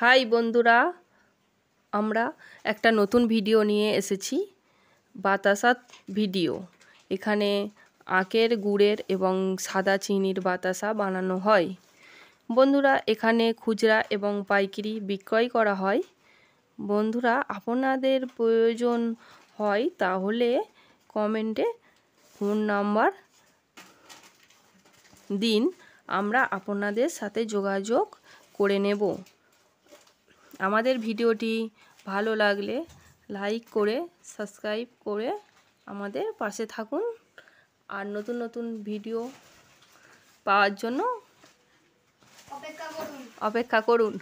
High বন্ধুরা, আমরা একটা নতুন ভিডিও নিয়ে এসেছি, বাতাসা ভিডিও। এখানে আখের গুড়ের এবং সাদা চিনির বাতাসা বানানো হয়। বন্ধুরা, এখানে খুচরা এবং পাইকারি বিক্রয় করা হয়। বন্ধুরা, আপনাদের প্রয়োজন হয় তাহলে কমেন্টে ফোন নাম্বার দিন, আমরা আপনাদের সাথে যোগাযোগ করে নেব। আমাদের ভিডিওটি ভালো লাগলে লাইক করে সাবস্ক্রাইব করে আমাদের পাশে থাকুন। আর নতুন নতুন ভিডিও পাওয়ার জন্য অপেক্ষা করুন।